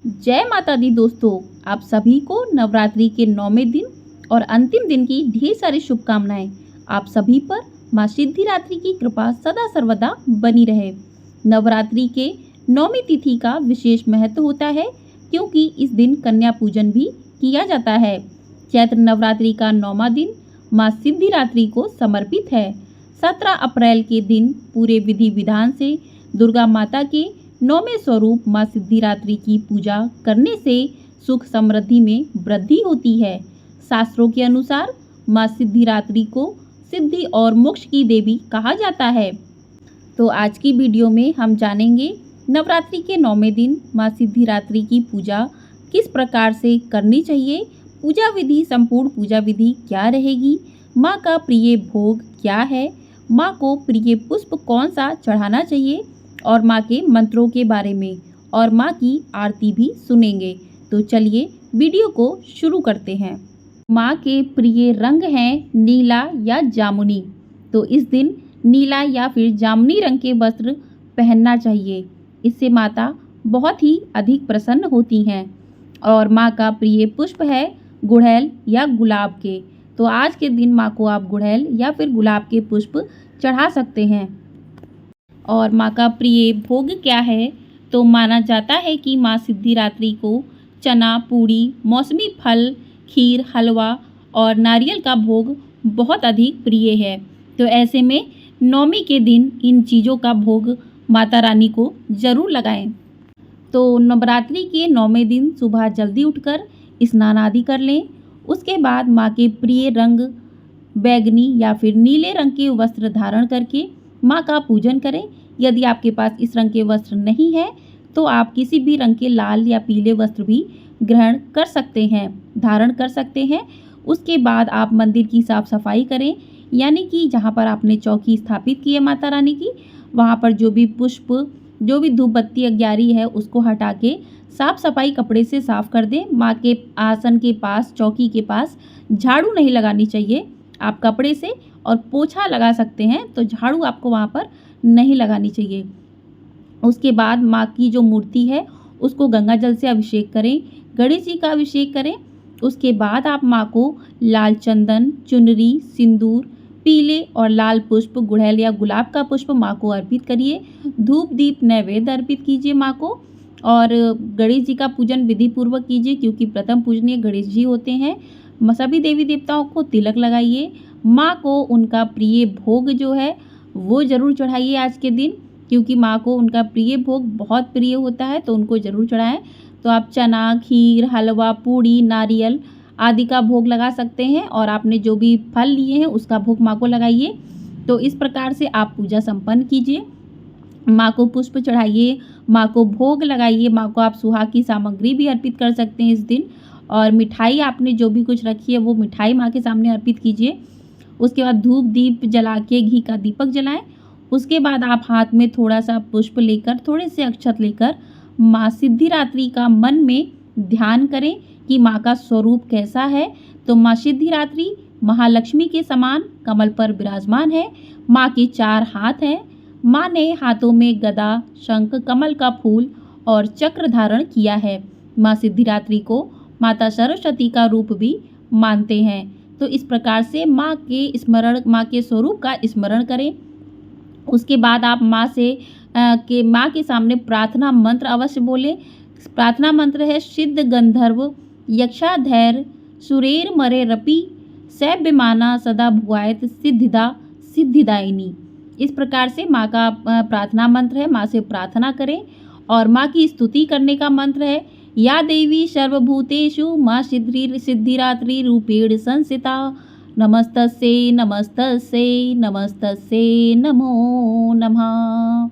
जय माता दी दोस्तों। आप सभी को नवरात्रि के 9वें दिन और अंतिम दिन की ढेर सारी शुभकामनाएं। आप सभी पर माँ सिद्धिदात्री की कृपा सदा सर्वदा बनी रहे। नवरात्रि के 9वीं तिथि का विशेष महत्व होता है क्योंकि इस दिन कन्या पूजन भी किया जाता है। चैत्र नवरात्रि का 9वां दिन माँ सिद्धिदात्री को समर्पित है। 17 अप्रैल के दिन पूरे विधि विधान से दुर्गा माता के 9वें स्वरूप माँ सिद्धिदात्री की पूजा करने से सुख समृद्धि में वृद्धि होती है। शास्त्रों के अनुसार माँ सिद्धिदात्री को सिद्धि और मोक्ष की देवी कहा जाता है। तो आज की वीडियो में हम जानेंगे नवरात्रि के 9वें दिन माँ सिद्धिदात्री की पूजा किस प्रकार से करनी चाहिए, पूजा विधि, संपूर्ण पूजा विधि क्या रहेगी, माँ का प्रिय भोग क्या है, माँ को प्रिय पुष्प कौन सा चढ़ाना चाहिए और माँ के मंत्रों के बारे में और माँ की आरती भी सुनेंगे। तो चलिए वीडियो को शुरू करते हैं। माँ के प्रिय रंग हैं नीला या जामुनी। तो इस दिन नीला या फिर जामुनी रंग के वस्त्र पहनना चाहिए। इससे माता बहुत ही अधिक प्रसन्न होती हैं। और माँ का प्रिय पुष्प है गुड़हल या गुलाब के। तो आज के दिन माँ को आप गुड़हल या फिर गुलाब के पुष्प चढ़ा सकते हैं। और माँ का प्रिय भोग क्या है, तो माना जाता है कि माँ सिद्धिदात्री को चना, पूड़ी, मौसमी फल, खीर, हलवा और नारियल का भोग बहुत अधिक प्रिय है। तो ऐसे में 9वीं के दिन इन चीज़ों का भोग माता रानी को ज़रूर लगाएं। तो नवरात्रि के 9वें दिन सुबह जल्दी उठकर स्नान आदि कर लें। उसके बाद माँ के प्रिय रंग बैगनी या फिर नीले रंग के वस्त्र धारण करके माँ का पूजन करें। यदि आपके पास इस रंग के वस्त्र नहीं है तो आप किसी भी रंग के लाल या पीले वस्त्र भी ग्रहण कर सकते हैं, धारण कर सकते हैं। उसके बाद आप मंदिर की साफ सफाई करें, यानी कि जहाँ पर आपने चौकी स्थापित की है माता रानी की, वहाँ पर जो भी पुष्प, जो भी धूप बत्ती अग्यारी है उसको हटा के साफ सफाई कपड़े से साफ कर दें। माँ के आसन के पास, चौकी के पास झाड़ू नहीं लगानी चाहिए। आप कपड़े से और पोछा लगा सकते हैं, तो झाड़ू आपको वहाँ पर नहीं लगानी चाहिए। उसके बाद माँ की जो मूर्ति है उसको गंगा जल से अभिषेक करें, गणेश जी का अभिषेक करें। उसके बाद आप माँ को लाल चंदन, चुनरी, सिंदूर, पीले और लाल पुष्प, गुड़हल या गुलाब का पुष्प माँ को अर्पित करिए। धूप दीप नैवेद्य अर्पित कीजिए माँ को। और गणेश जी का पूजन विधि पूर्वक कीजिए क्योंकि प्रथम पूजनीय गणेश जी होते हैं। सभी देवी देवताओं को तिलक लगाइए। माँ को उनका प्रिय भोग जो है वो ज़रूर चढ़ाइए आज के दिन, क्योंकि माँ को उनका प्रिय भोग बहुत प्रिय होता है, तो उनको ज़रूर चढ़ाएं। तो आप चना, खीर, हलवा, पूड़ी, नारियल आदि का भोग लगा सकते हैं और आपने जो भी फल लिए हैं उसका भोग माँ को लगाइए। तो इस प्रकार से आप पूजा संपन्न कीजिए। माँ को पुष्प चढ़ाइए, माँ को भोग लगाइए। माँ को आप सुहाग की सामग्री भी अर्पित कर सकते हैं इस दिन। और मिठाई आपने जो भी कुछ रखी है वो मिठाई माँ के सामने अर्पित कीजिए। उसके बाद धूप दीप जला के घी का दीपक जलाएं। उसके बाद आप हाथ में थोड़ा सा पुष्प लेकर, थोड़े से अक्षत लेकर माँ सिद्धिदात्री का मन में ध्यान करें कि माँ का स्वरूप कैसा है। तो माँ सिद्धिदात्री महालक्ष्मी के समान कमल पर विराजमान है। माँ के 4 हाथ हैं। माँ ने हाथों में गदा, शंख, कमल का फूल और चक्र धारण किया है। माँ सिद्धिदात्री को माता सरस्वती का रूप भी मानते हैं। तो इस प्रकार से माँ के स्वरूप का स्मरण करें। उसके बाद आप माँ के सामने प्रार्थना मंत्र अवश्य बोलें। प्रार्थना मंत्र है सिद्ध गंधर्व यक्षाधैर्य सुरेर मरे रपि सैव्यमाना सदा भुआयत सिद्धिदा सिद्धिदायिनी। इस प्रकार से माँ का प्रार्थना मंत्र है। माँ से प्रार्थना करें। और माँ की स्तुति करने का मंत्र है या देवी सर्वभूतेषु माँ सिद्धिदात्री रूपेण संस्थिता नमस्तस्यै नमस्तस्यै नमस्तस्यै नमो नमः।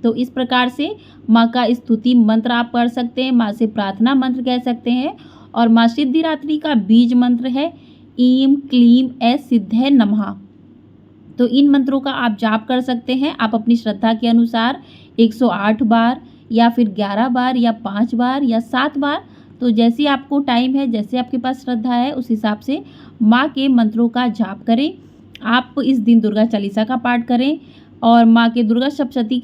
तो इस प्रकार से माँ का स्तुति मंत्र आप पढ़ सकते हैं, माँ से प्रार्थना मंत्र कह सकते हैं। और माँ सिद्धिदात्री का बीज मंत्र है ईम क्लीम ऐस सिद्धे नमः। तो इन मंत्रों का आप जाप कर सकते हैं। आप अपनी श्रद्धा के अनुसार 108 बार या फिर 11 बार या 5 बार या 7 बार, तो जैसे आपको टाइम है, जैसे आपके पास श्रद्धा है, उस हिसाब से माँ के मंत्रों का जाप करें। आप इस दिन दुर्गा चालीसा का पाठ करें और माँ के दुर्गा सप्तशती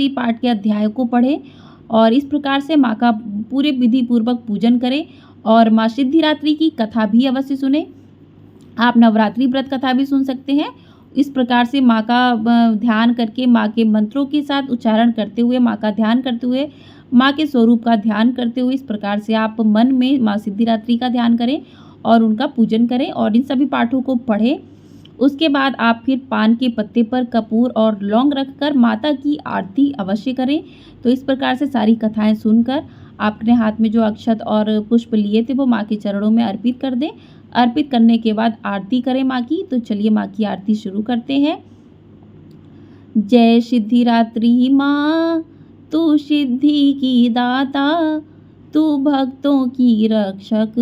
पाठ के अध्याय को पढ़ें और इस प्रकार से माँ का पूरे विधि पूर्वक पूजन करें और माँ सिद्धिदात्री की कथा भी अवश्य सुने। आप नवरात्रि व्रत कथा भी सुन सकते हैं। इस प्रकार से माँ का ध्यान करके, माँ के मंत्रों के साथ उच्चारण करते हुए, माँ का ध्यान करते हुए, माँ के स्वरूप का ध्यान करते हुए, इस प्रकार से आप मन में माँ सिद्धिदात्री का ध्यान करें और उनका पूजन करें और इन सभी पाठों को पढ़ें। उसके बाद आप फिर पान के पत्ते पर कपूर और लौंग रखकर माता की आरती अवश्य करें। तो इस प्रकार से सारी कथाएं सुनकर आपने हाथ में जो अक्षत और पुष्प लिए थे वो माँ के चरणों में अर्पित कर दें। अर्पित करने के बाद आरती करें माँ की। तो चलिए माँ की आरती शुरू करते हैं। जय सिद्धिदात्री माँ, तू सिद्धि की दाता, तू भक्तों की रक्षक,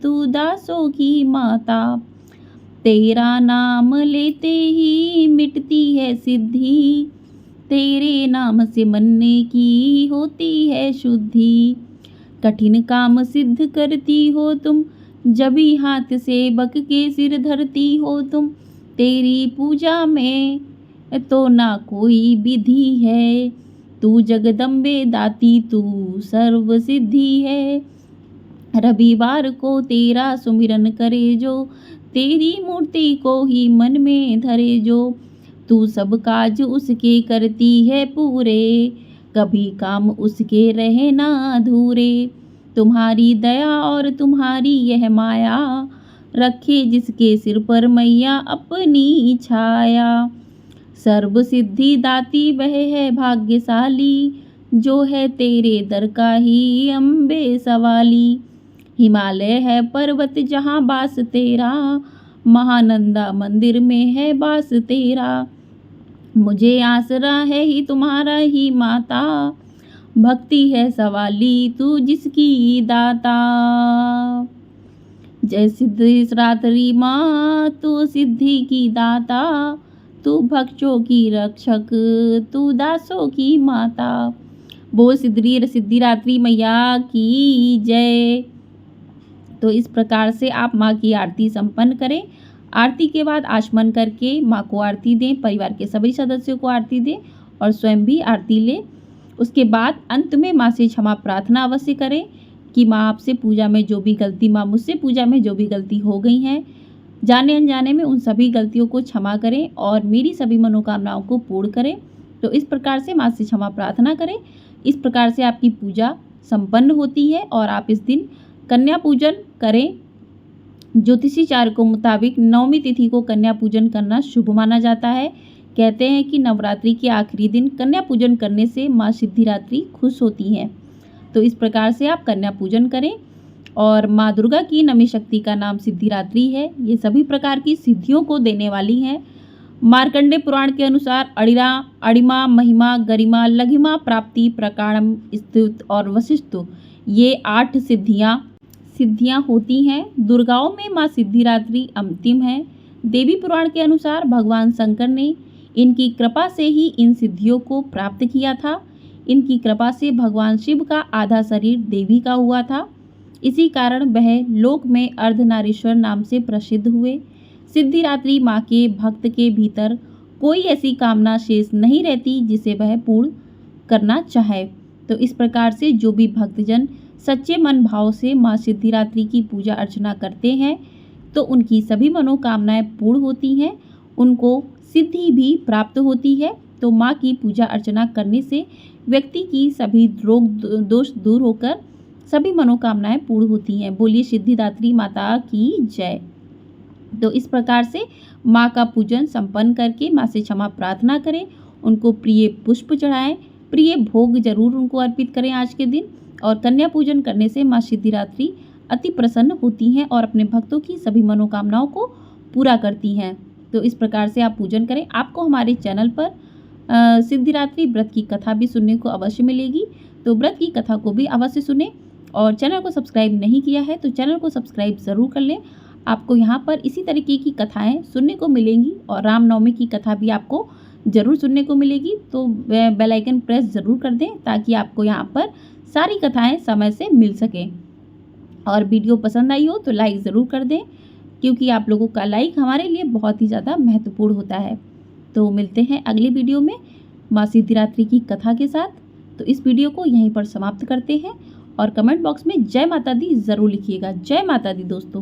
तू दासों की माता। तेरा नाम लेते ही मिटती है सिद्धि, तेरे नाम से मनने की होती है शुद्धि। कठिन काम सिद्ध करती हो तुम, जभी हाथ सेवक के सिर धरती हो तुम। तेरी पूजा में तो ना कोई विधि है, तू जगदम्बे दाती, तू सर्व सिद्धि है। रविवार को तेरा सुमिरन करे जो, तेरी मूर्ति को ही मन में धरे जो। तू सब काज उसके करती है पूरे, कभी काम उसके रहे ना अधूरे। तुम्हारी दया और तुम्हारी यह माया, रखे जिसके सिर पर मैया अपनी छाया। सर्व सिद्धि दाती वह है भाग्यशाली, जो है तेरे दर का ही अम्बे सवाली। हिमालय है पर्वत जहाँ बास तेरा, महानंदा मंदिर में है बास तेरा। मुझे आसरा है ही तुम्हारा ही माता, भक्ति है सवाली तू जिसकी दाता। जय सिद्धिदात्री माँ, तू सिद्धि की दाता, तू भक्तों की रक्षक, तू दासों की माता। बोल सिद्धिदात्री मैया की जय। तो इस प्रकार से आप माँ की आरती संपन्न करें। आरती के बाद आचमन करके माँ को आरती दें, परिवार के सभी सदस्यों को आरती दें और स्वयं भी आरती लें। उसके बाद अंत में माँ से क्षमा प्रार्थना अवश्य करें कि माँ आपसे पूजा में जो भी गलती, माँ मुझसे पूजा में जो भी गलती हो गई हैं, जाने अनजाने में उन सभी गलतियों को क्षमा करें और मेरी सभी मनोकामनाओं को पूर्ण करें। तो इस प्रकार से माँ से क्षमा प्रार्थना करें। इस प्रकार से आपकी पूजा संपन्न होती है और आप इस दिन कन्या पूजन करें। ज्योतिषी चार्य के मुताबिक नवमी तिथि को कन्या पूजन करना शुभ माना जाता है। कहते हैं कि नवरात्रि के आखिरी दिन कन्या पूजन करने से माँ सिद्धिदात्री खुश होती हैं। तो इस प्रकार से आप कन्या पूजन करें। और माँ दुर्गा की नवमी शक्ति का नाम सिद्धिदात्री है। ये सभी प्रकार की सिद्धियों को देने वाली हैं। मार्कंडे पुराण के अनुसार अणिमा, महिमा, गरिमा, लघिमा, प्राप्ति, प्रकारम, स्तुत और वशिष्ठ, ये 8 सिद्धियां होती हैं। दुर्गाओं में माँ सिद्धिदात्री अंतिम है। देवी पुराण के अनुसार भगवान शंकर ने इनकी कृपा से ही इन सिद्धियों को प्राप्त किया था। इनकी कृपा से भगवान शिव का आधा शरीर देवी का हुआ था। इसी कारण वह लोक में अर्धनारीश्वर नाम से प्रसिद्ध हुए। सिद्धिदात्री माँ के भक्त के भीतर कोई ऐसी कामना शेष नहीं रहती जिसे वह पूर्ण करना चाहे। तो इस प्रकार से जो भी भक्तजन सच्चे मन भाव से माँ सिद्धिदात्री की पूजा अर्चना करते हैं तो उनकी सभी मनोकामनाएं पूर्ण होती हैं, उनको सिद्धि भी प्राप्त होती है। तो माँ की पूजा अर्चना करने से व्यक्ति की सभी रोग दोष दूर होकर सभी मनोकामनाएं पूर्ण होती हैं। बोलिए सिद्धिदात्री माता की जय। तो इस प्रकार से माँ का पूजन संपन्न करके माँ से क्षमा प्रार्थना करें, उनको प्रिय पुष्प चढ़ाएं, प्रिय भोग जरूर उनको अर्पित करें आज के दिन। और कन्या पूजन करने से माँ सिद्धिदात्री अति प्रसन्न होती हैं और अपने भक्तों की सभी मनोकामनाओं को पूरा करती हैं। तो इस प्रकार से आप पूजन करें। आपको हमारे चैनल पर सिद्धिदात्री व्रत की कथा भी सुनने को अवश्य मिलेगी, तो व्रत की कथा को भी अवश्य सुने। और चैनल को सब्सक्राइब नहीं किया है तो चैनल को सब्सक्राइब ज़रूर कर लें। आपको यहाँ पर इसी तरीके की कथाएं सुनने को मिलेंगी और रामनवमी की कथा भी आपको ज़रूर सुनने को मिलेगी। तो बेल आइकन प्रेस ज़रूर कर दें ताकि आपको यहाँ पर सारी कथाएं समय से मिल सकें। और वीडियो पसंद आई हो तो लाइक ज़रूर कर दें, क्योंकि आप लोगों का लाइक हमारे लिए बहुत ही ज़्यादा महत्वपूर्ण होता है। तो मिलते हैं अगले वीडियो में माँ सिद्धिदात्री की कथा के साथ। तो इस वीडियो को यहीं पर समाप्त करते हैं और कमेंट बॉक्स में जय माता दी ज़रूर लिखिएगा। जय माता दी दोस्तों।